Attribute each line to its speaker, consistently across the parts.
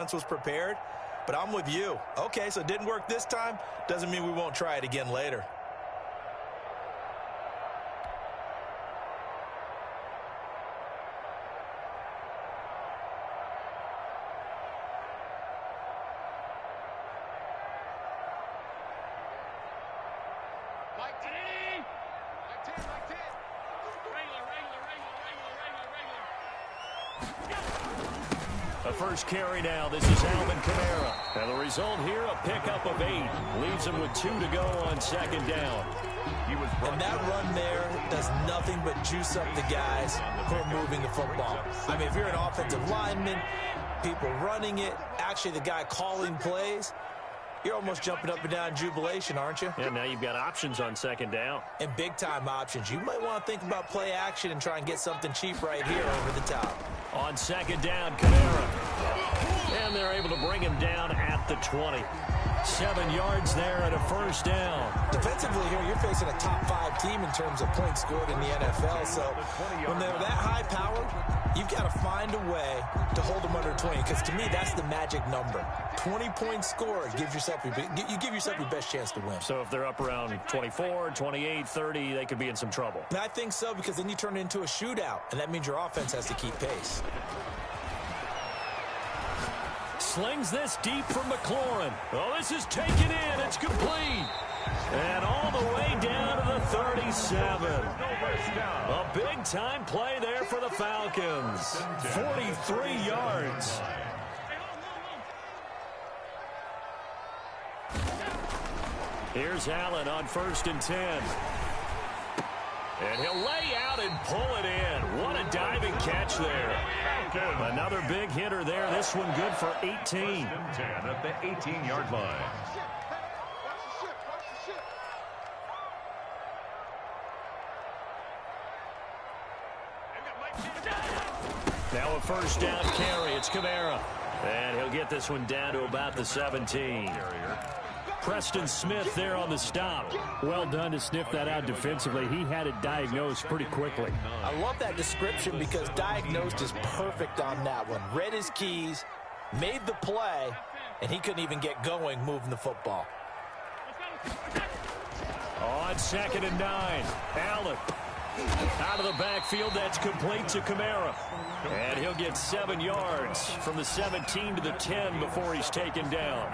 Speaker 1: was prepared, but I'm with you. Okay, so it didn't work this time. Doesn't mean we won't try it again later.
Speaker 2: The first carry now. This is Alvin Kamara. And the result here, a pickup of 8. Leaves him with 2 to go on second down.
Speaker 1: And that run there does nothing but juice up the guys who are moving the football. I mean, if you're an offensive lineman, people running it, actually the guy calling plays, you're almost jumping up and down in jubilation, aren't you?
Speaker 2: And now you've got options on second down.
Speaker 1: And big-time options. You might want to think about play action and try and get something cheap right here over the top.
Speaker 2: On second down, Kamara. And they're able to bring him down at the 20. 7 yards there and a first down.
Speaker 1: Defensively here, you're facing a top 5 team in terms of points scored in the NFL. So when they're that high powered, you've got to find a way to hold them under 20. Because to me, that's the magic number. 20 points scored gives yourself you give yourself your best chance to win.
Speaker 2: So if they're up around 24, 28, 30, they could be in some trouble.
Speaker 1: And I think so, because then you turn it into a shootout, and that means your offense has to keep pace.
Speaker 2: Slings this deep from McLaurin. Oh, this is taken in. It's complete. And all the way down to the 37. A big-time play there for the Falcons. 43 yards. Here's Allen on 1st and 10. And he'll lay out and pull it in. What a diving catch there. Another big hitter there. This one good for 18.
Speaker 3: 10 at the 18-yard line.
Speaker 2: Now a first down carry. It's Kamara. And he'll get this one down to about the 17. Preston Smith there on the stop.
Speaker 4: Well done to sniff that out defensively. He had it diagnosed pretty quickly.
Speaker 1: I love that description because diagnosed is perfect on that one. Read his keys, made the play, and he couldn't even get going moving the football.
Speaker 2: On 2nd and 9, Allen. Out of the backfield, that's complete to Kamara. And he'll get 7 yards from the 17 to the 10 before he's taken down.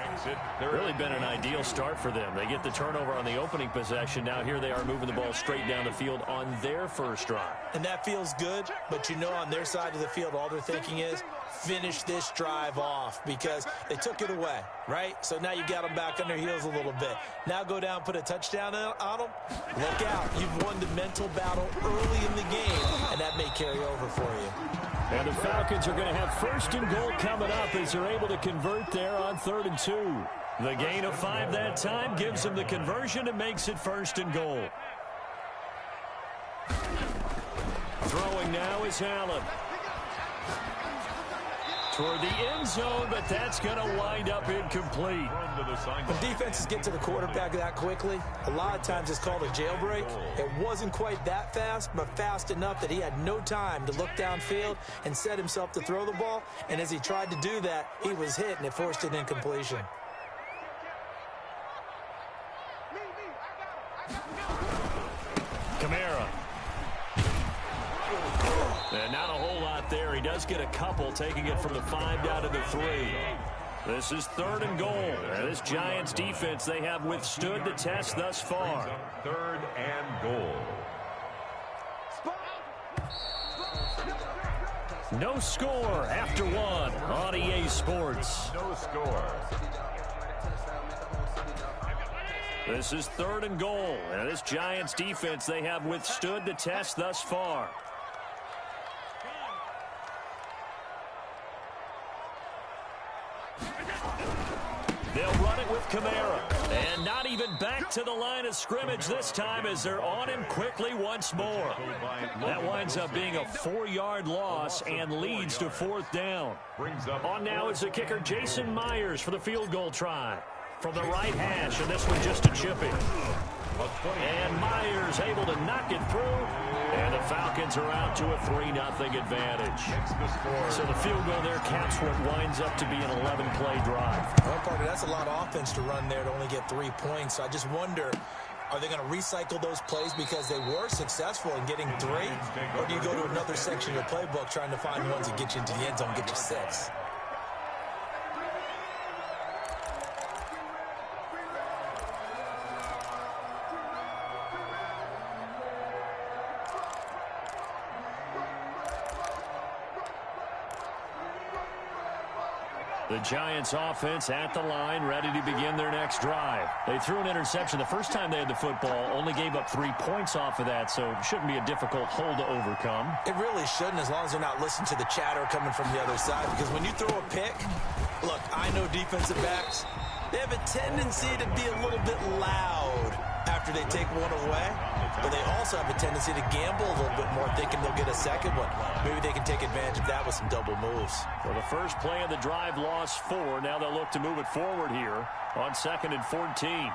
Speaker 2: Really been an ideal start for them. They get the turnover on the opening possession. Now here they are moving the ball straight down the field on their first drive.
Speaker 1: And that feels good, but you know on their side of the field, all they're thinking is, finish this drive off, because they took it away, right? So now you got them back on their heels a little bit. Now go down, put a touchdown on them. Look out. You've won the mental battle early in the game, and that may carry over for you.
Speaker 2: And the Falcons are going to have 1st and goal coming up as they're able to convert there on 3rd and 2. The gain of 5 that time gives them the conversion and makes it 1st and goal. Throwing now is Allen. Toward the end zone, but that's going to wind up incomplete.
Speaker 1: When defenses get to the quarterback that quickly, a lot of times it's called a jailbreak. It wasn't quite that fast, but fast enough that he had no time to look downfield and set himself to throw the ball. And as he tried to do that, he was hit, and it forced an incompletion.
Speaker 2: Kamara. And not a whole lot there. He does get a couple, taking it from the 5 down to the 3. This is 3rd and goal. And this Giants defense, they have withstood the test thus far.
Speaker 3: 3rd and goal.
Speaker 2: No score after 1 on EA Sports.
Speaker 3: No score.
Speaker 2: This is 3rd and goal. And this Giants defense, they have withstood the test thus far. They'll run it with Kamara. And not even back to the line of scrimmage this time as they're on him quickly once more. That winds up being a 4-yard loss and leads to 4th down. On now is the kicker Jason Myers for the field goal try. From the right hash, and this one just a chipping. And Myers able to knock it through. And the Falcons are out to a 3-0 advantage. So the field goal there caps what winds up to be an 11-play drive.
Speaker 1: Well, Parker, that's a lot of offense to run there to only get 3 points. So I just wonder, are they going to recycle those plays because they were successful in getting 3? Or do you go to another section of your playbook trying to find ones that get you into the end zone and get you 6?
Speaker 2: The Giants offense at the line, ready to begin their next drive. They threw an interception the first time they had the football, only gave up 3 points off of that, so it shouldn't be a difficult hole to overcome.
Speaker 1: It really shouldn't, as long as they're not listening to the chatter coming from the other side, because when you throw a pick, look, I know defensive backs, they have a tendency to be a little bit loud after they take one away, but they also have a tendency to gamble a little bit more, thinking they'll get a second one. Maybe they can take advantage of that with some double moves.
Speaker 2: Well, the first play of the drive lost 4. Now they'll look to move it forward here on 2nd and 14.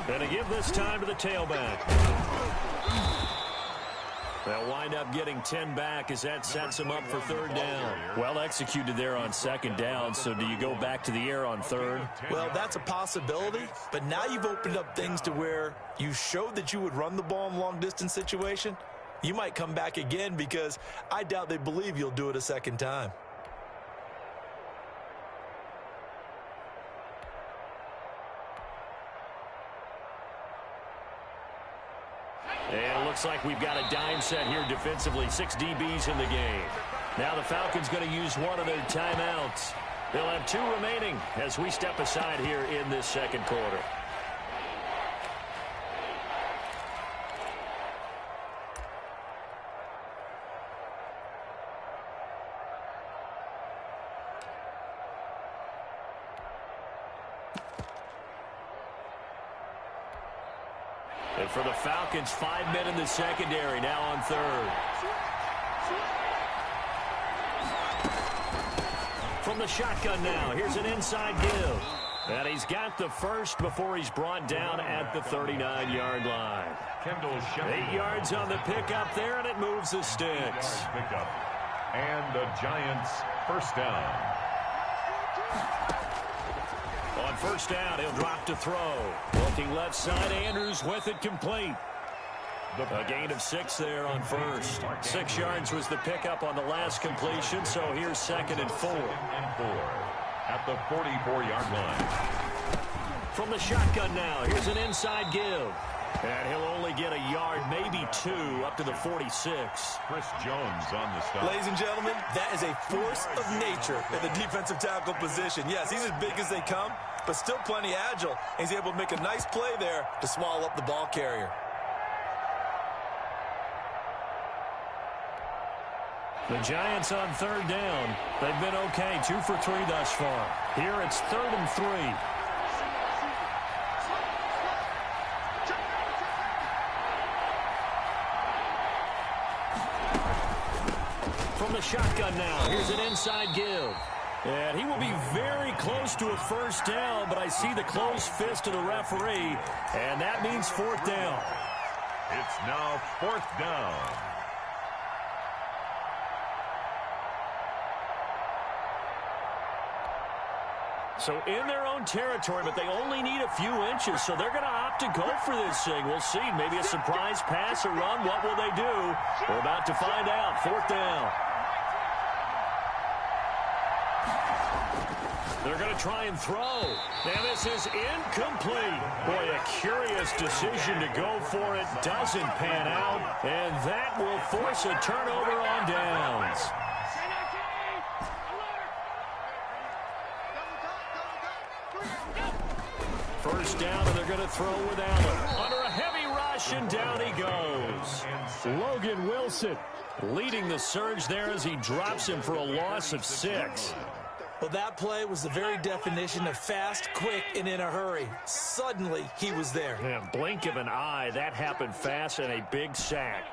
Speaker 2: Going to give this time to the tailback. They'll wind up getting 10 back as that sets them up for 3rd down. Well executed there on 2nd down, so do you go back to the air on 3rd?
Speaker 1: Well, that's a possibility, but now you've opened up things to where you showed that you would run the ball in a long-distance situation. You might come back again because I doubt they believe you'll do it a second time.
Speaker 2: And it looks like we've got a dime set here defensively. 6 DBs in the game. Now the Falcons going to use one of their timeouts. They'll have 2 remaining as we step aside here in this 2nd quarter. And for the Falcons, 5 men in the secondary, now on 3rd. From the shotgun now, here's an inside give. And he's got the first before he's brought down at the 39-yard line. 8 yards on the pickup there, and it moves the sticks.
Speaker 3: Pickup. And the Giants' first down.
Speaker 2: On 1st down, he'll drop to throw. Looking left side, Andrews with it complete. A gain of 6 there on 1st. 6 yards was the pickup on the last completion, so here's 2nd and 4.
Speaker 3: At the 44-yard line.
Speaker 2: From the shotgun now, here's an inside give. And he'll only get a yard, maybe 2, up to the 46.
Speaker 3: Chris Jones on the stop.
Speaker 1: Ladies and gentlemen, that is a force of nature in the defensive tackle position. Yes, he's as big as they come, but still plenty agile. He's able to make a nice play there to swallow up the ball carrier.
Speaker 2: The Giants on 3rd down. They've been okay, 2 for 3 thus far. Here it's 3rd and 3. From the shotgun now, here's an inside give. And he will be very close to a 1st down, but I see the closed fist of the referee, and that means 4th down.
Speaker 3: It's now 4th down.
Speaker 2: So in their own territory, but they only need a few inches, so they're going to opt to go for this thing. We'll see. Maybe a surprise pass or run. What will they do? We're about to find out. 4th down. They're going to try and throw. And this is incomplete. Boy, a curious decision to go for it. Doesn't pan out. And that will force a turnover on downs. First down, and they're going to throw with Allen. Under a heavy rush, and down he goes. Logan Wilson leading the surge there as he drops him for a loss of 6.
Speaker 1: Well, that play was the very definition of fast, quick, and in a hurry. Suddenly, he was there.
Speaker 2: Yeah, blink of an eye, that happened fast and a big sack.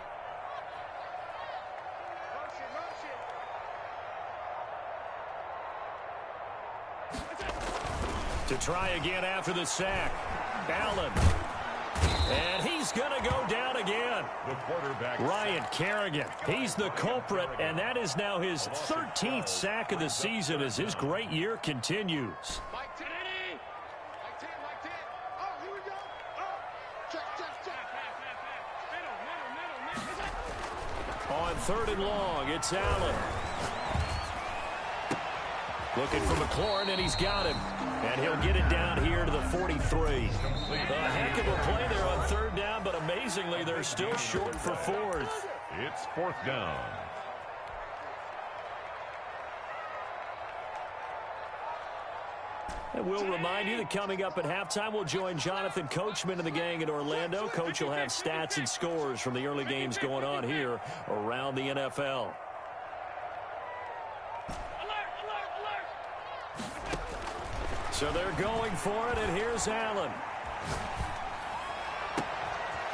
Speaker 2: To try again after the sack. Allen. And he's going to go down again.
Speaker 3: The quarterback.
Speaker 2: Ryan Kerrigan. He's the culprit, and that is now his 13th sack of the season as his great year continues. On 3rd and long, it's Allen. Looking for McLaurin, and he's got him. And he'll get it down here to the 43. A heck of a play there on 3rd down, but amazingly, they're still short for 4th.
Speaker 3: It's 4th down.
Speaker 2: And we'll remind you that coming up at halftime, we'll join Jonathan Coachman and the gang in Orlando. Coach will have stats and scores from the early games going on here around the NFL. So they're going for it, and here's Allen.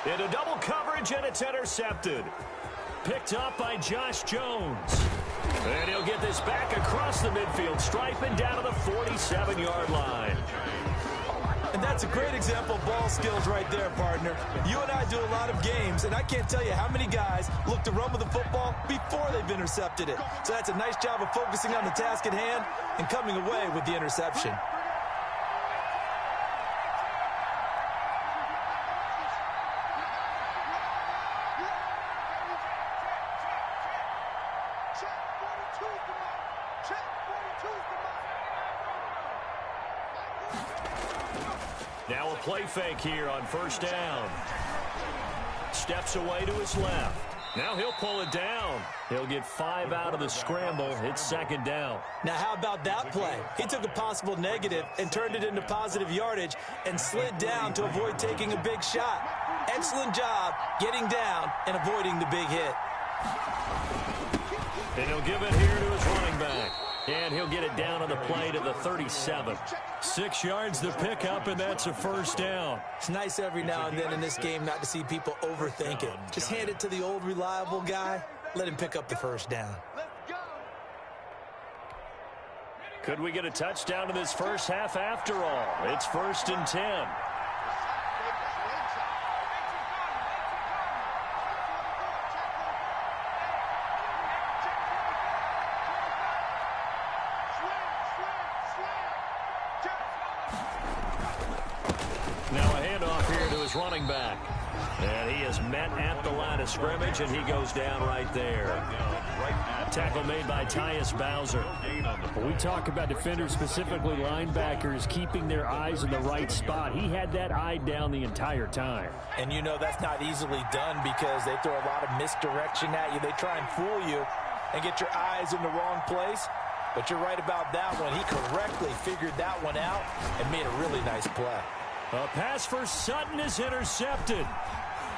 Speaker 2: Into double coverage, and it's intercepted. Picked up by Josh Jones. And he'll get this back across the midfield stripe and down to the 47-yard line.
Speaker 1: And that's a great example of ball skills right there, partner. You and I do a lot of games, and I can't tell you how many guys look to run with the football before they've intercepted it. So that's a nice job of focusing on the task at hand and coming away with the interception.
Speaker 2: Now a play fake here on 1st down. Steps away to his left. Now he'll pull it down. He'll get 5 out of the scramble. It's 2nd down.
Speaker 1: Now how about that play? He took a possible negative and turned it into positive yardage and slid down to avoid taking a big shot. Excellent job getting down and avoiding the big hit.
Speaker 2: And he'll give it here to his running back. And he'll get it down on the play to the 37. 6 yards the pickup, and that's a 1st down.
Speaker 1: It's nice every now and then in this game not to see people overthink it. Just hand it to the old reliable guy. Let him pick up the 1st down.
Speaker 2: Could we get a touchdown in this first half after all? It's 1st and 10. Running back. And he is met at the line of scrimmage, and he goes down right there. Tackle made by Tyus Bowser.
Speaker 4: We talk about defenders, specifically linebackers, keeping their eyes in the right spot. He had that eye down the entire time.
Speaker 1: And you know that's not easily done because they throw a lot of misdirection at you. They try and fool you and get your eyes in the wrong place. But you're right about that one. He correctly figured that one out and made a really nice play.
Speaker 2: A pass for Sutton is intercepted.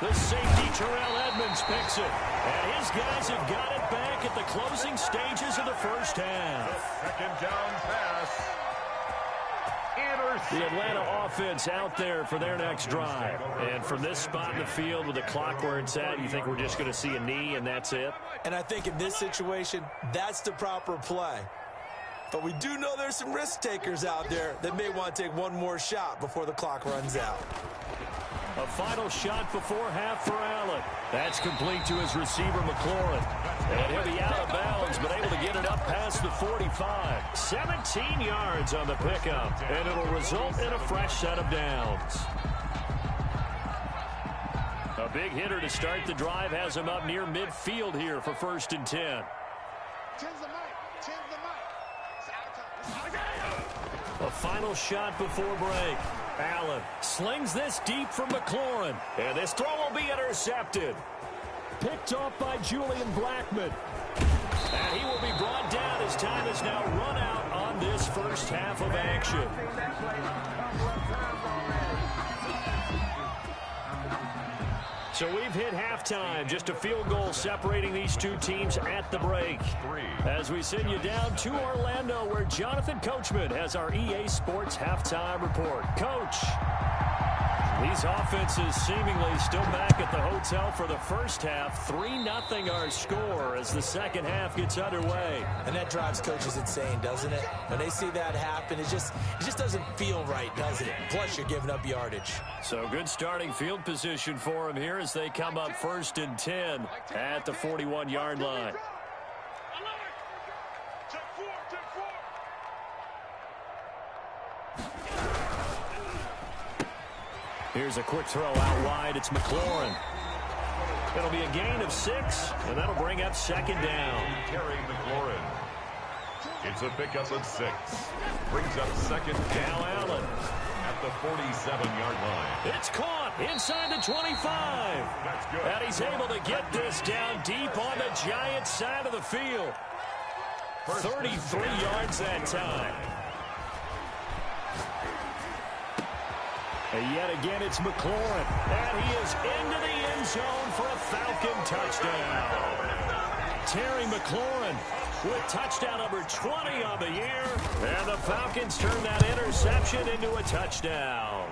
Speaker 2: The safety, Terrell Edmonds, picks it. And his guys have got it back at the closing stages of the first half.
Speaker 3: 2nd down pass.
Speaker 2: The Atlanta offense out there for their next drive. And from this spot in the field with the clock where it's at, you think we're just going to see a knee and that's it?
Speaker 1: And I think in this situation, that's the proper play. But we do know there's some risk takers out there that may want to take one more shot before the clock runs out.
Speaker 2: A final shot before half for Allen. That's complete to his receiver, McLaurin. And he'll be out of bounds, but able to get it up past the 45. 17 yards on the pickup, and it'll result in a fresh set of downs. A big hitter to start the drive has him up near midfield here for 1st and 10. A final shot before break. Allen slings this deep from McLaurin. And this throw will be intercepted. Picked off by Julian Blackman. And he will be brought down as time has now run out on this first half of action. So we've hit halftime. Just a field goal separating these two teams at the break. As we send you down to Orlando, where Jonathan Coachman has our EA Sports halftime report. Coach, these offenses seemingly still back at the hotel for the first half. 3-0 our score as the second half gets underway.
Speaker 1: And that drives coaches insane, doesn't it? When they see that happen, it just doesn't feel right, does it? Plus, you're giving up yardage.
Speaker 2: So good starting field position for them here as they come up 1st and 10 at the 41-yard line. Here's a quick throw out wide. It's McLaurin. It'll be a gain of 6, and that'll bring up 2nd down.
Speaker 3: Terry McLaurin. It's a pickup of 6. Brings up 2nd
Speaker 2: Now Allen
Speaker 3: at the 47-yard line.
Speaker 2: It's caught inside the 25.
Speaker 3: That's good.
Speaker 2: And he's able to get this down deep on the Giants side of the field. 33 yards that time. And yet again, it's McLaurin. And he is into the end zone for a Falcon touchdown. Terry McLaurin with touchdown number 20 on the year. And the Falcons turn that interception into a touchdown.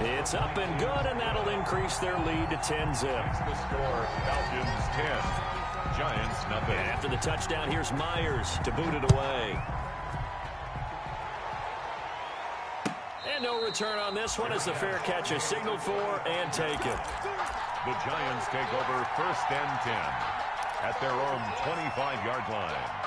Speaker 2: It's up and good, and that'll increase their lead to 10-zip.
Speaker 3: The score, Falcons 10, Giants nothing.
Speaker 2: And after the touchdown, here's Myers to boot it away. And no return on this one as the fair catch is signaled for and taken.
Speaker 3: The Giants take over 1st and 10 at their own 25-yard line.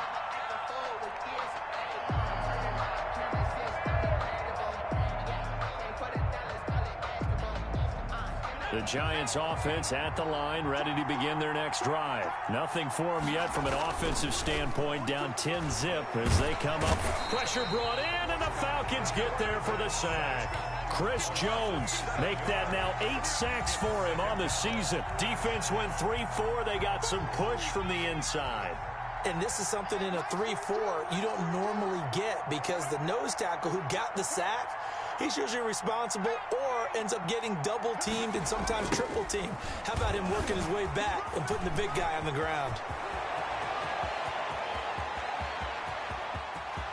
Speaker 2: The Giants offense at the line, ready to begin their next drive. Nothing for them yet from an offensive standpoint, down 10-zip as they come up. Pressure brought in, and the Falcons get there for the sack. Chris Jones make that now 8 sacks for him on the season. Defense went 3-4. They got some push from the inside.
Speaker 1: And this is something in a 3-4 you don't normally get because the nose tackle who got the sack, he's usually responsible or ends up getting double-teamed and sometimes triple-teamed. How about him working his way back and putting the big guy on the ground?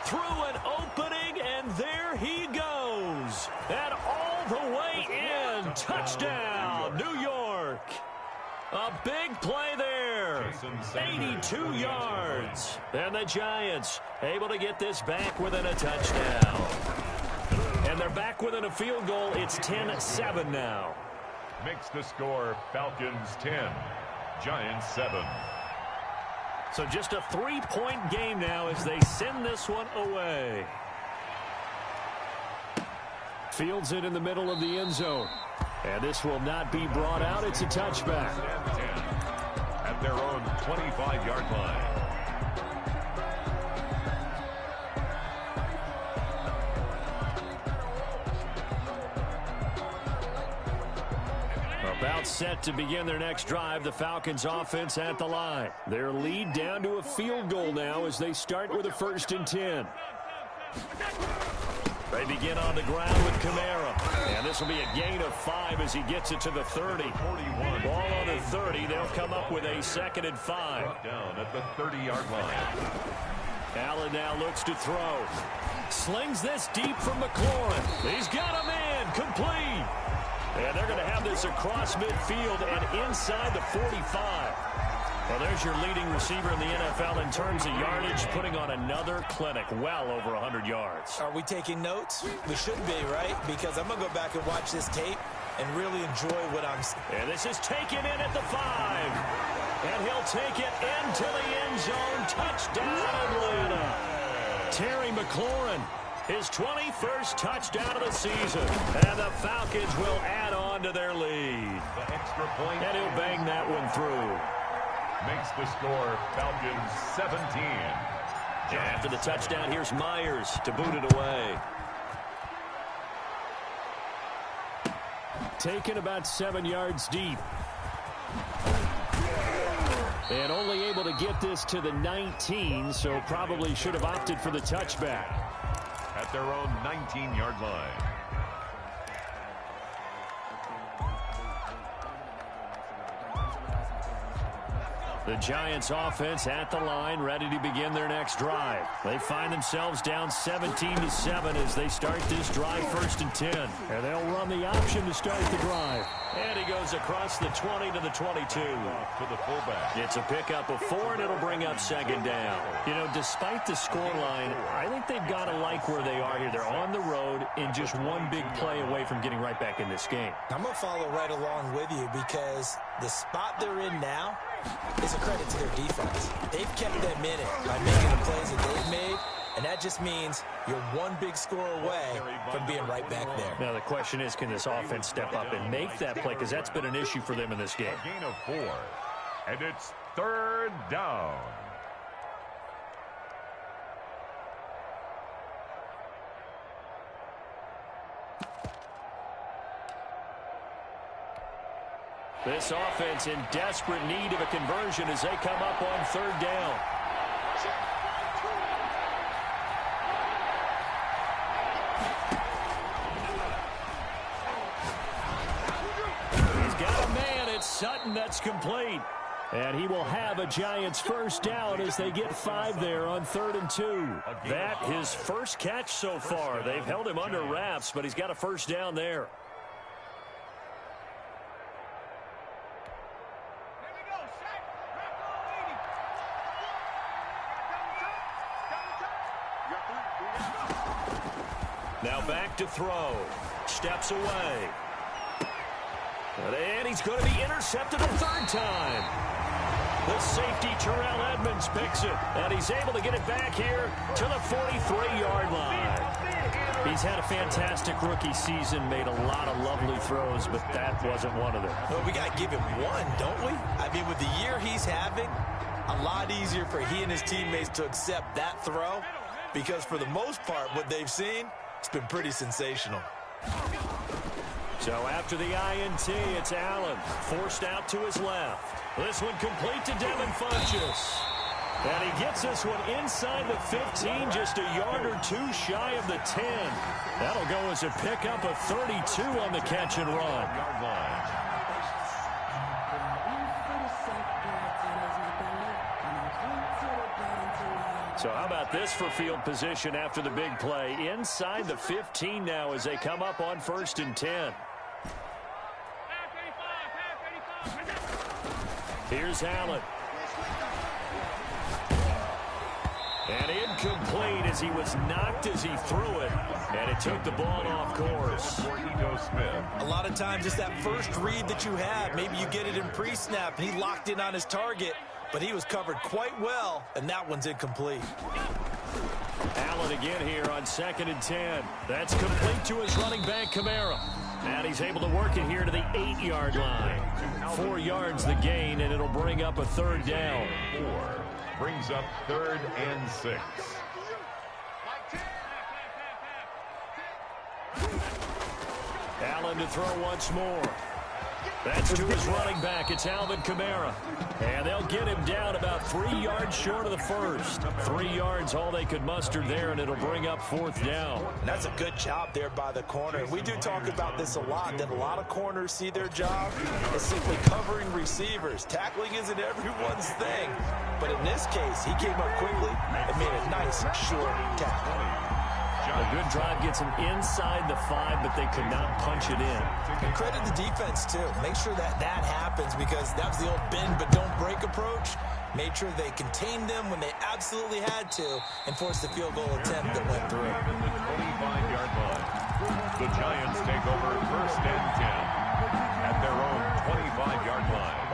Speaker 2: Through an opening, and there he goes. And all the way in. Touchdown, New York. A big play there. 82 yards. And the Giants able to get this back within a touchdown. And they're back within a field goal. It's 10-7 now.
Speaker 3: Makes the score Falcons 10, Giants 7.
Speaker 2: So just a 3-point game now as they send this one away. Fields it in the middle of the end zone. And this will not be brought out. It's a touchback.
Speaker 3: 10 at their own 25-yard line.
Speaker 2: About set to begin their next drive, the Falcons offense at the line. Their lead down to a field goal now as they start with a 1st and 10. They begin on the ground with Kamara. And this will be a gain of 5 as he gets it to the 30.
Speaker 3: 41.
Speaker 2: Ball on the 30. They'll come up with a 2nd and 5.
Speaker 3: Down at the 30-yard line.
Speaker 2: Allen now looks to throw. Slings this deep from McLaurin. He's got a man. Complete. And they're going to have this across midfield and inside the 45. Well, there's your leading receiver in the NFL in terms of yardage, putting on another clinic, well over 100 yards.
Speaker 1: Are we taking notes? We should be, right? Because I'm going to go back and watch this tape and really enjoy what I'm seeing.
Speaker 2: And this is taken in at the 5. And he'll take it into the end zone. Touchdown, Atlanta. Terry McLaurin, his 21st touchdown of the season. And the Falcons will add on to their lead.
Speaker 3: The extra point.
Speaker 2: And he'll bang that one through.
Speaker 3: Makes the score Falcons 17.
Speaker 2: After the touchdown, here's Myers to boot it away. Taken about 7 yards deep. And only able to get this to the 19, so probably should have opted for the touchback.
Speaker 3: At their own 19-yard line.
Speaker 2: The Giants offense at the line, ready to begin their next drive. They find themselves down 17-7 as they start this drive 1st and 10.
Speaker 4: And they'll run the option to start the drive.
Speaker 2: And he goes across the 20 to the 22.
Speaker 3: To the fullback.
Speaker 2: It's a pickup of 4, and it'll bring up 2nd down. You know, despite the scoreline, I think they've got to like where they are here. They're on the road and just one big play away from getting right back in this game.
Speaker 1: I'm going to follow right along with you because the spot they're in now is a credit to their defense. They've kept them in it by making the plays that they've made, and that just means you're one big score away from being right back there.
Speaker 2: Now, the question is, can this offense step up and make that play? Because that's been an issue for them in this game.
Speaker 3: A gain of 4, and it's 3rd down.
Speaker 2: This offense in desperate need of a conversion as they come up on 3rd down. He's got a man. It's Sutton that's complete.
Speaker 4: And he will have a Giants 1st down as they get 5 there on 3rd and 2.
Speaker 2: That his first catch so far. They've held him under wraps, but he's got a 1st down there. Now back to throw. Steps away. And he's going to be intercepted a 3rd time. The safety, Terrell Edmonds, picks it. And he's able to get it back here to the 43-yard line. He's had a fantastic rookie season, made a lot of lovely throws, but that wasn't one of them.
Speaker 1: Well, we got to give him one, don't we? I mean, with the year he's having, a lot easier for he and his teammates to accept that throw because for the most part, what they've seen, it's been pretty sensational.
Speaker 2: So after the INT, it's Allen, forced out to his left. This one complete to Devin Funchess. And he gets this one inside the 15, just a yard or 2 shy of the 10. That'll go as a pickup of 32 on the catch and run. So how about this for field position after the big play? Inside the 15 now as they come up on 1st and 10. Here's Allen. And incomplete as he was knocked as he threw it. And it took the ball off course.
Speaker 1: A lot of times it's that first read that you have. Maybe you get it in pre-snap, and he locked in on his target, but he was covered quite well, and that one's incomplete.
Speaker 2: Allen again here on 2nd and 10. That's complete to his running back, Kamara. And he's able to work it here to the 8-yard line. 4 yards the gain, and it'll bring up a 3rd down.
Speaker 3: 4 brings up 3rd and 6.
Speaker 2: Allen to throw once more. That's to his running back. It's Alvin Kamara. And they'll get him down about 3 yards short of the first. 3 yards all they could muster there, and it'll bring up 4th down.
Speaker 1: And that's a good job there by the corner. We do talk about this a lot, that a lot of corners see their job as simply covering receivers. Tackling isn't everyone's thing. But in this case, he came up quickly and made a nice, short tackle.
Speaker 2: A good drive gets him inside the 5, but they could not punch it in.
Speaker 1: And credit the defense, too. Make sure that that happens because that was the old bend but don't break approach. Made sure they contained them when they absolutely had to and forced the field goal attempt that went through.
Speaker 3: The 25-yard line. The Giants take over 1st and 10 at their own 25-yard line.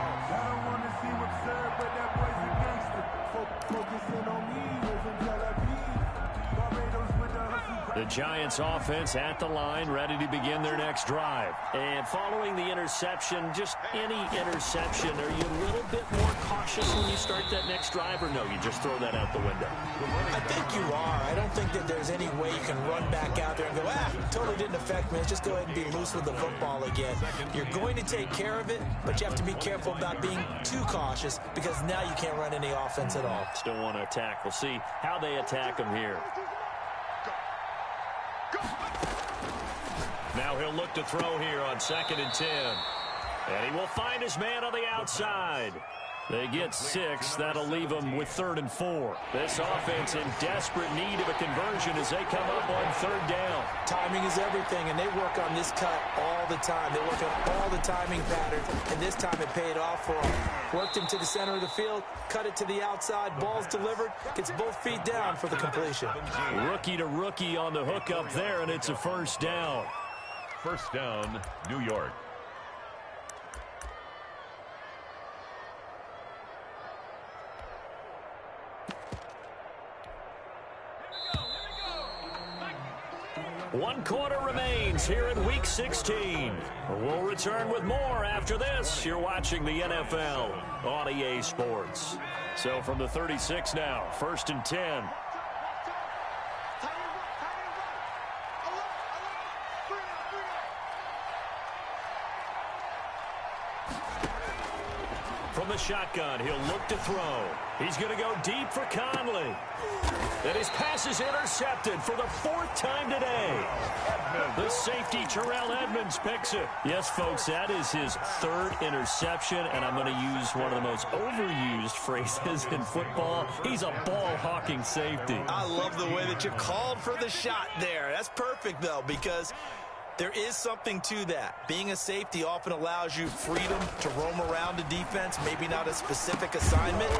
Speaker 2: The Giants offense at the line, ready to begin their next drive. And following the interception, just any interception, are you a little bit more cautious when you start that next drive, or no, you just throw that out the window?
Speaker 1: I think you are. I don't think that there's any way you can run back out there and go, totally didn't affect me. Let's just go ahead and be loose with the football again. You're going to take care of it, but you have to be careful about being too cautious because now you can't run any offense at all.
Speaker 2: Still want to attack. We'll see how they attack him here. Now he'll look to throw here on 2nd and 10. And he will find his man on the outside. They get 6. That'll leave them with 3rd and 4. This offense in desperate need of a conversion as they come up on 3rd down.
Speaker 1: Timing is everything, and they work on this cut all the time. They work on all the timing patterns, and this time it paid off for them. Worked him to the center of the field, cut it to the outside, ball's delivered, gets both feet down for the completion.
Speaker 2: Rookie to rookie on the hook up there, and it's a 1st down.
Speaker 3: 1st down, New York.
Speaker 2: One quarter remains here in Week 16. We'll return with more after this. You're watching the NFL on EA Sports. So from the 36 now, 1st and 10. From the shotgun, he'll look to throw. He's going to go deep for Conley. And his pass is intercepted for the 4th time today. The safety, Terrell Edmonds, picks it. Yes, folks, that is his 3rd interception, and I'm going to use one of the most overused phrases in football. He's a ball-hawking safety.
Speaker 1: I love the way that you called for the shot there. That's perfect, though, because there is something to that. Being a safety often allows you freedom to roam around a defense, maybe not a specific assignment.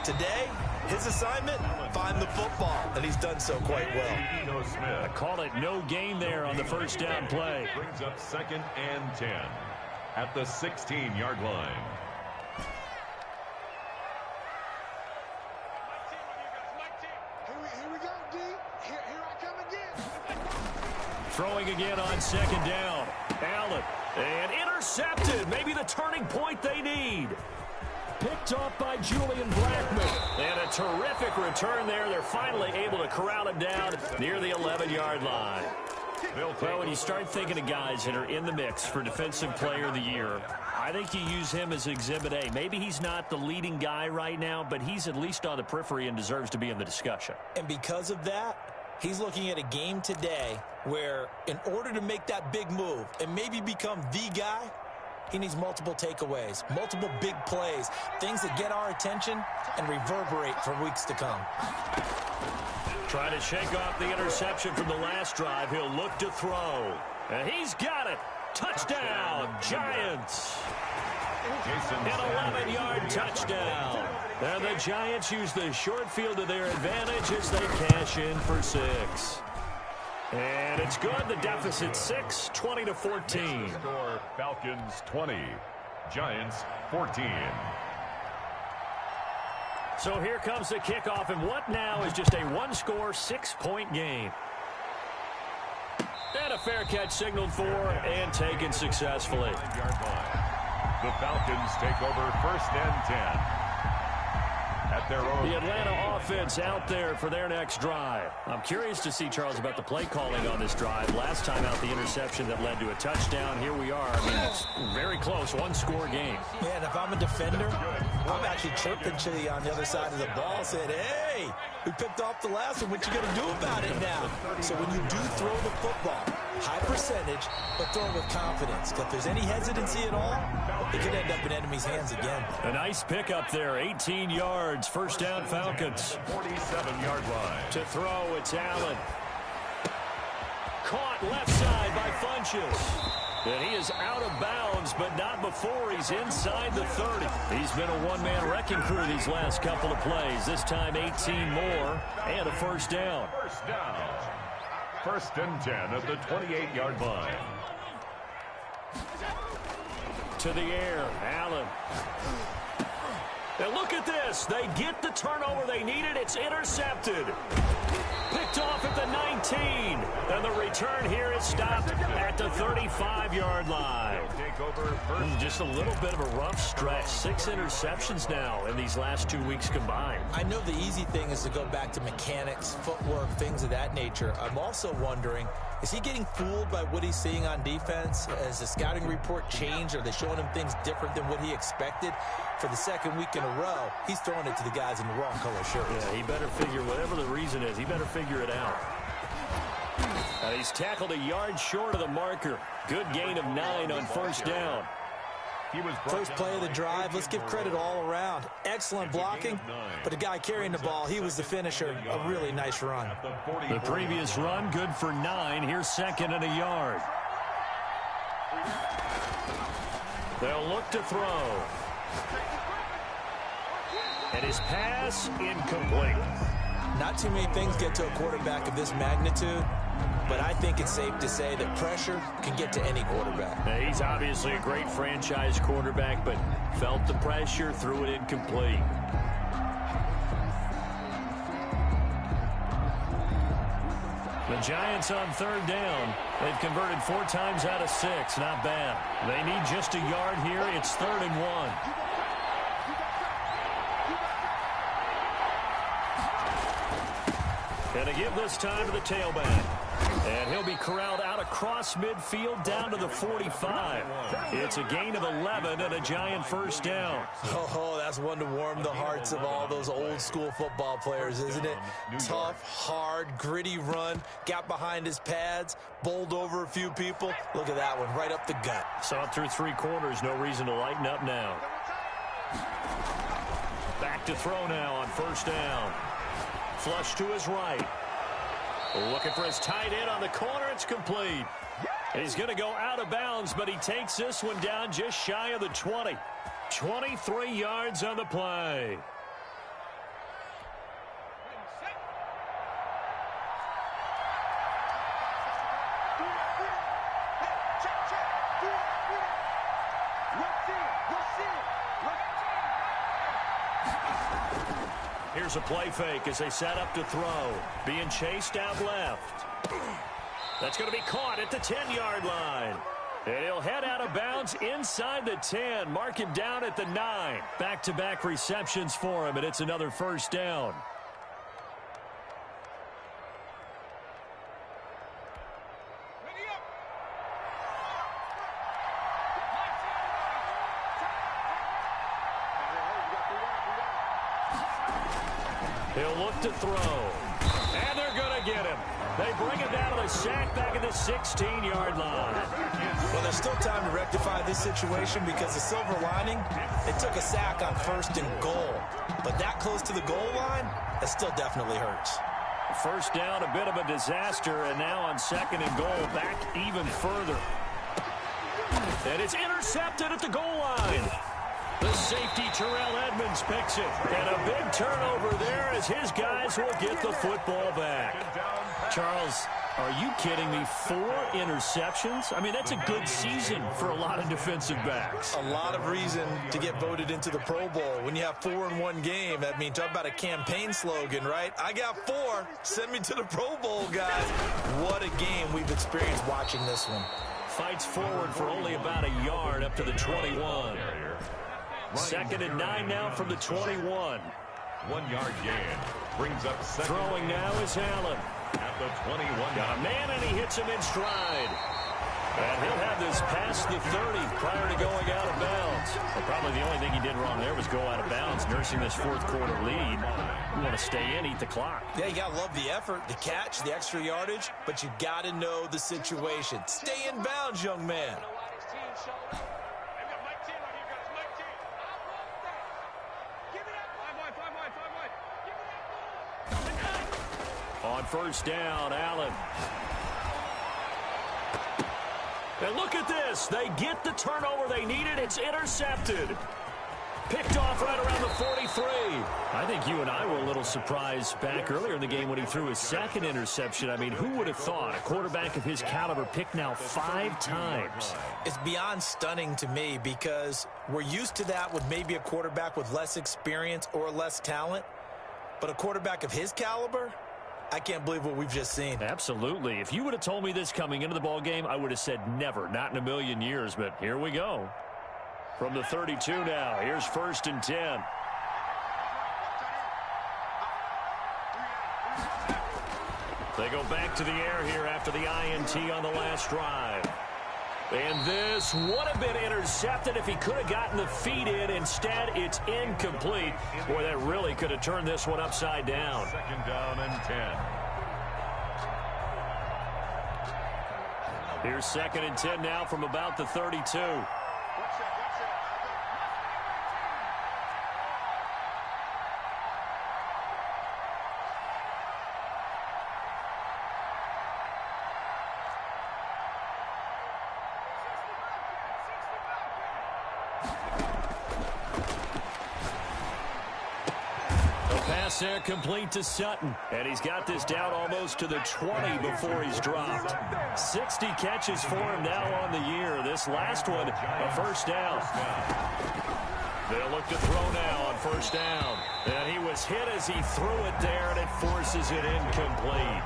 Speaker 1: Today, his assignment, find the football, and he's done so quite well.
Speaker 2: I call it no gain there on the 1st down play.
Speaker 3: Brings up 2nd and 10 at the 16-yard line.
Speaker 5: Here we go, D. Here I come again.
Speaker 2: Throwing again on 2nd down. Allen, and intercepted. Maybe the turning point they need. Picked off by Julian Blackman. And a terrific return there. They're finally able to corral him down near the 11-yard line. Well, when you start thinking of guys that are in the mix for Defensive Player of the Year, I think you use him as Exhibit A. Maybe he's not the leading guy right now, but he's at least on the periphery and deserves to be in the discussion.
Speaker 1: And because of that, he's looking at a game today where in order to make that big move and maybe become the guy, he needs multiple takeaways, multiple big plays, things that get our attention and reverberate for weeks to come.
Speaker 2: Trying to shake off the interception from the last drive. He'll look to throw. And he's got it. Touchdown, Giants. An 11-yard touchdown. And the Giants use the short field to their advantage as they cash in for 6. And it's good. The deficit 6, 20-14.
Speaker 3: Score Falcons 20, Giants 14.
Speaker 2: So here comes the kickoff, and what now is just a one-score, 6-point game. And a fair catch signaled for and taken successfully.
Speaker 3: The Falcons take over 1st and 10. At their own.
Speaker 2: The Atlanta offense out there for their next drive. I'm curious to see, Charles, about the play calling on this drive. Last time out, the interception that led to a touchdown. Here we are. I mean, it's very close, one-score game.
Speaker 1: Yeah, and if I'm a defender, I'm actually chirping Chili on the other side of the ball, saying, hey, we picked off the last one. What you going to do about it now? So when you do throw the football, high percentage, but throw it with confidence. If there's any hesitancy at all, it could end up in enemy's hands again.
Speaker 2: A nice pickup there, 18 yards, 1st down Falcons.
Speaker 3: 47-yard line.
Speaker 2: To throw, it's Allen. Caught left side by Funchess. And he is out of bounds, but not before he's inside the 30. He's been a one-man wrecking crew these last couple of plays. This time 18 more and a 1st down.
Speaker 3: 1st down. 1st and 10 at the 28-yard line.
Speaker 2: To the air, Allen. And look at this. They get the turnover they needed. It's intercepted. Picked off at the 19. And the return here is stopped at the 35-yard line. Just a little bit of a rough stretch. 6 interceptions now in these last 2 weeks combined.
Speaker 1: I know the easy thing is to go back to mechanics, footwork, things of that nature. I'm also wondering, is he getting fooled by what he's seeing on defense? Has the scouting report changed? Are they showing him things different than what he expected? For the 2nd week in a row, he's throwing it to the guys in the wrong color shirts.
Speaker 2: Yeah, he better figure, whatever the reason is, he better figure it out. And he's tackled a yard short of the marker. Good gain of 9 on 1st down.
Speaker 1: First play of the drive, let's give credit all around. Excellent blocking, but the guy carrying the ball, he was the finisher. A really nice run.
Speaker 2: The previous run, good for 9. Here's 2nd and a yard. They'll look to throw. And his pass incomplete.
Speaker 1: Not too many things get to a quarterback of this magnitude, but I think it's safe to say that pressure can get to any quarterback.
Speaker 2: Now, he's obviously a great franchise quarterback, but felt the pressure, threw it incomplete. The Giants on 3rd down. They've converted 4 times out of 6. Not bad. They need just a yard here. It's 3rd and 1. And to give this time to the tailback. And he'll be corralled out across midfield down to the 45. It's a gain of 11 and a Giant first down.
Speaker 1: Oh, that's one to warm the hearts of all those old school football players, isn't it? Tough, hard, gritty run. Got behind his pads, bowled over a few people. Look at that one, right up the gut.
Speaker 2: Saw it through 3 quarters. No reason to lighten up now. Back to throw now on 1st down. Flush to his right. Looking for his tight end on the corner. It's complete. He's going to go out of bounds, but he takes this one down just shy of the 20. 23 yards on the play. Here's a play fake as they set up to throw. Being chased out left. That's going to be caught at the 10-yard line. And he'll head out of bounds inside the 10. Mark him down at the 9. Back-to-back receptions for him, and it's another first down. He'll look to throw. And they're going to get him. They bring him down to the sack back at the 16-yard line.
Speaker 1: Well, there's still time to rectify this situation because the silver lining, they took a sack on 1st and goal. But that close to the goal line, that still definitely hurts.
Speaker 2: First down, a bit of a disaster, and now on 2nd and goal, back even further. And it's intercepted at the goal line. The safety, Terrell Edmonds, picks it. And a big turnover there as his guys will get the football back. Charles, are you kidding me? 4 interceptions? I mean, that's a good season for a lot of defensive backs.
Speaker 1: A lot of reason to get voted into the Pro Bowl. When you have 4 in one game, I mean, talk about a campaign slogan, right? I got 4. Send me to the Pro Bowl, guys. What a game we've experienced watching this one.
Speaker 2: Fights forward for only about a yard up to the 21. 2nd and 9 now from the 21.
Speaker 3: 1-yard gain. Brings up 2nd.
Speaker 2: Throwing now is Allen.
Speaker 3: At the 21.
Speaker 2: Got a man, and he hits him in stride. And he'll have this past the 30 prior to going out of bounds. Well, probably the only thing he did wrong there was go out of bounds, nursing this 4th quarter lead. You want to stay in, eat the clock.
Speaker 1: Yeah, you got to love the effort, the catch, the extra yardage, but you got to know the situation. Stay in bounds, young man.
Speaker 2: On 1st down, Allen. And look at this. They get the turnover they needed. It's intercepted. Picked off right around the 43. I think you and I were a little surprised back earlier in the game when he threw his 2nd interception. I mean, who would have thought a quarterback of his caliber picked now 5 times?
Speaker 1: It's beyond stunning to me because we're used to that with maybe a quarterback with less experience or less talent. But a quarterback of his caliber, I can't believe what we've just seen.
Speaker 2: Absolutely. If you would have told me this coming into the ball game, I would have said never, not in a million years. But here we go. From the 32 now, here's 1st and 10. They go back to the air here after the INT on the last drive. And this would have been intercepted if he could have gotten the feet in. Instead, it's incomplete. Boy, that really could have turned this one upside down.
Speaker 3: 2nd down and 10.
Speaker 2: Here's 2nd and 10 now from about the 32. Pass there complete to Sutton. And he's got this down almost to the 20 before he's dropped. 60 catches for him now on the year. This last one, a first down. They'll look to throw now on first down. And he was hit as he threw it there, and it forces it incomplete.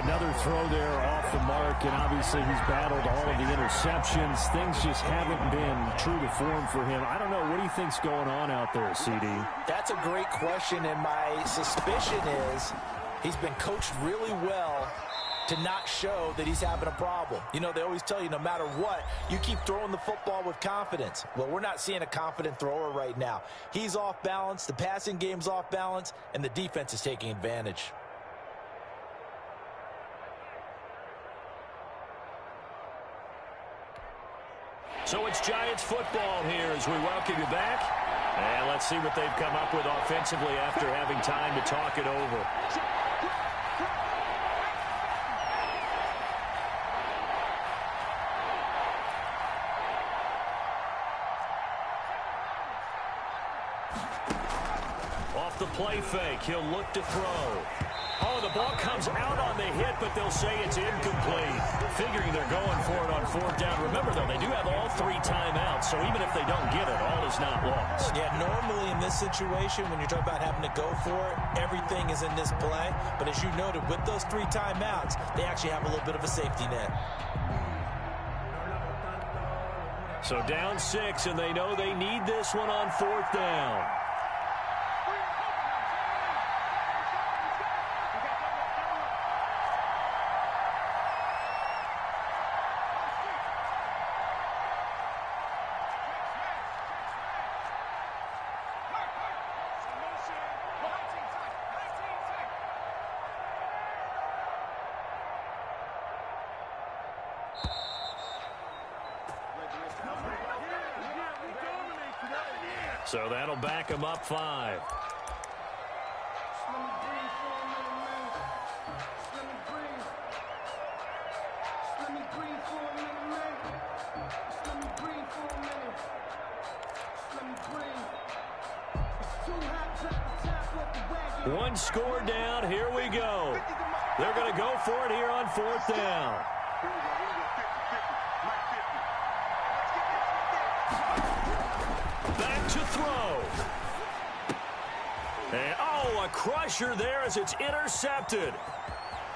Speaker 4: Another throw there off the mark, and obviously he's battled all of the interceptions. Things just haven't been true to form for him. I don't know. What do you think's going on out there, CD?
Speaker 1: That's a great question, and my suspicion is he's been coached really well to not show that he's having a problem. You know, they always tell you no matter what, you keep throwing the football with confidence. Well, we're not seeing a confident thrower right now. He's off balance, the passing game's off balance, and the defense is taking advantage.
Speaker 2: So it's Giants football here as we welcome you back. And let's see what they've come up with offensively after having time to talk it over. Off the play fake, he'll look to throw. Oh, the ball comes out on the hit, but they'll say it's incomplete. Figuring they're going for it on fourth down. Remember, though, they do have all 3 timeouts, so even if they don't get it, all is not lost.
Speaker 1: Yeah, normally in this situation, when you're talking about having to go for it, everything is in this play. But as you noted, with those 3 timeouts, they actually have a little bit of a safety net.
Speaker 2: So down 6, and they know they need this one on fourth down. So that'll back him up 5. One score down. Here we go. They're going to go for it here on fourth down. Back to throw. And, oh, a crusher there as it's intercepted.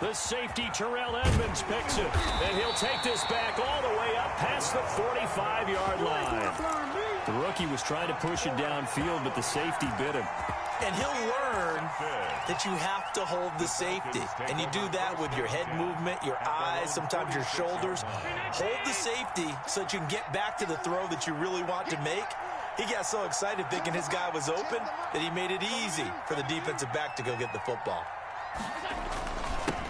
Speaker 2: The safety, Terrell Edmonds, picks it. And he'll take this back all the way up past the 45-yard line. The rookie was trying to push it downfield, but the safety bit him.
Speaker 1: And he'll learn that you have to hold the safety. And you do that with your head movement, your eyes, sometimes your shoulders. Hold the safety so that you can get back to the throw that you really want to make. He got so excited thinking his guy was open that he made it easy for the defensive back to go get the football.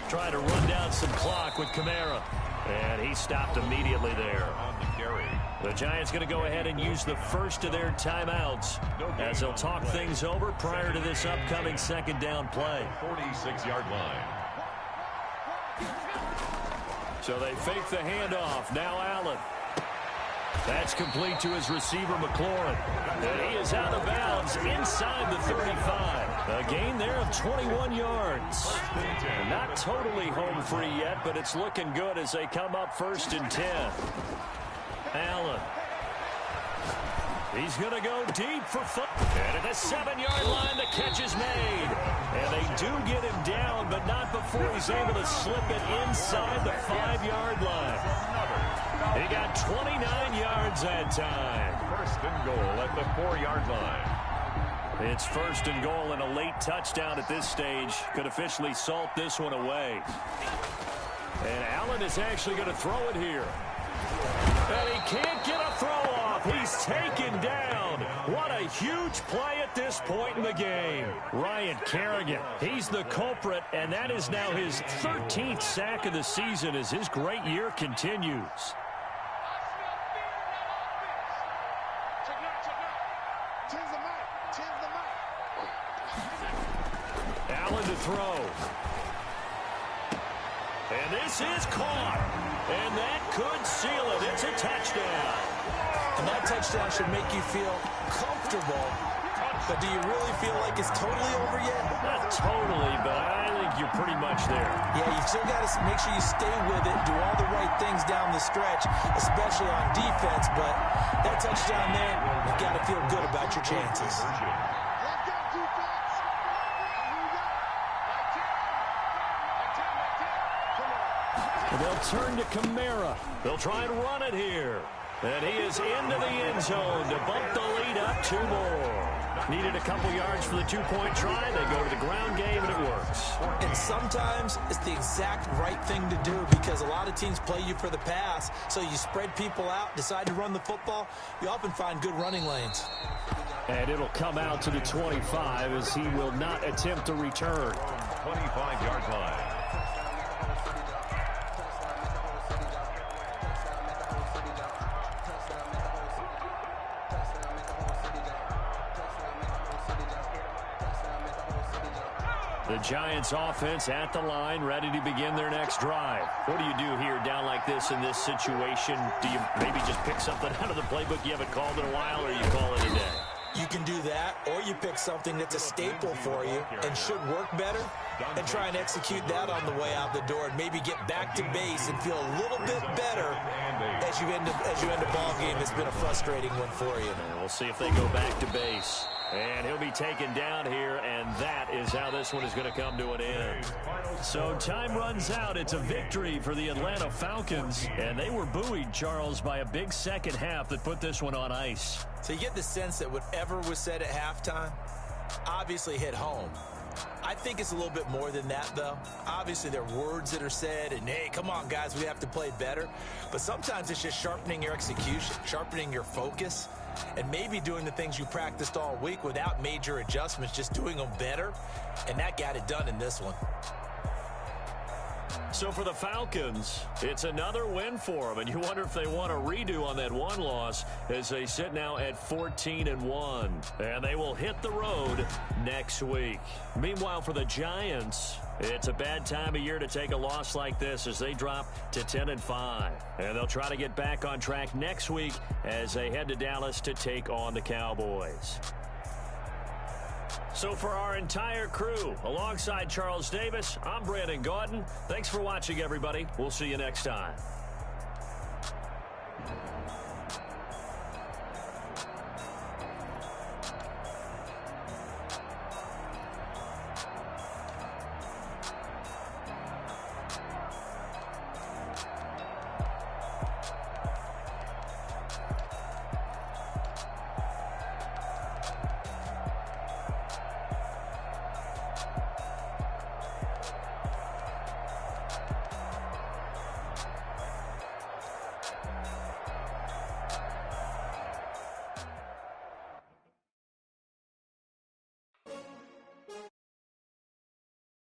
Speaker 2: Trying to run down some clock with Kamara. And he stopped immediately there.
Speaker 3: On the carry.
Speaker 2: The Giants going to go ahead and use the first of their timeouts as they'll talk things over prior to this upcoming second down play.
Speaker 3: 46-yard line.
Speaker 2: So they fake the handoff. Now Allen. That's complete to his receiver, McLaurin. And he is out of bounds inside the 35. A gain there of 21 yards. Not totally home free yet, but it's looking good as they come up 1st and 10. Allen. He's going to go deep for foot. And at the 7-yard line, the catch is made. And they do get him down, but not before he's able to slip it inside the 5-yard line. He got 29 yards that time.
Speaker 3: 1st and goal at the 4-yard line.
Speaker 2: It's 1st and goal and a late touchdown at this stage. Could officially salt this one away. And Allen is actually going to throw it here. And he can't get a throw off. He's taken down. What a huge play at this point in the game. Ryan Kerrigan, he's the culprit, and that is now his 13th sack of the season as his great year continues. Allen to throw. And this is caught. And that could seal it. It's a touchdown.
Speaker 1: And that touchdown should make you feel comfortable But do you really feel like it's totally over yet?
Speaker 2: Not totally, but I think you're pretty much there.
Speaker 1: Yeah, you still got to make sure you stay with it, do all the right things down the stretch, especially on defense. But that touchdown there, you got to feel good about your chances.
Speaker 2: They'll turn to Kamara. They'll try and run it here. And he is into the end zone to bump the lead up 2 more. Needed a couple yards for the 2-point try. They go to the ground game, and it works.
Speaker 1: And sometimes it's the exact right thing to do because a lot of teams play you for the pass. So you spread people out, decide to run the football. You often find good running lanes.
Speaker 4: And it'll come out to the 25 as he will not attempt to return.
Speaker 3: 25-yard line.
Speaker 2: The Giants offense at the line, ready to begin their next drive. What do you do here down like this in this situation? Do you maybe just pick something out of the playbook you haven't called in a while, or you call it a day?
Speaker 1: You can do that, or you pick something that's a staple for you and should work better and try and execute that on the way out the door and maybe get back to base and feel a little bit better as you end a ball game that's been a frustrating one for you.
Speaker 2: And we'll see if they go back to base. And he'll be taken down here, and that is how this one is going to come to an end. So time runs out. It's a victory for the Atlanta Falcons, and they were buoyed, Charles, by a big second half that put this one on ice.
Speaker 1: So you get the sense that whatever was said at halftime obviously hit home. I think it's a little bit more than that, though. Obviously, there are words that are said, and, hey, come on, guys, we have to play better. But sometimes it's just sharpening your execution, sharpening your focus, and maybe doing the things you practiced all week without major adjustments, just doing them better. And that got it done in this one.
Speaker 2: So for the Falcons, it's another win for them, and you wonder if they want a redo on that one loss as they sit now at 14-1, and they will hit the road next week. Meanwhile, for the Giants, it's a bad time of year to take a loss like this as they drop to 10-5, and they'll try to get back on track next week as they head to Dallas to take on the Cowboys. So for our entire crew, alongside Charles Davis, I'm Brandon Gaudin. Thanks for watching, everybody. We'll see you next time.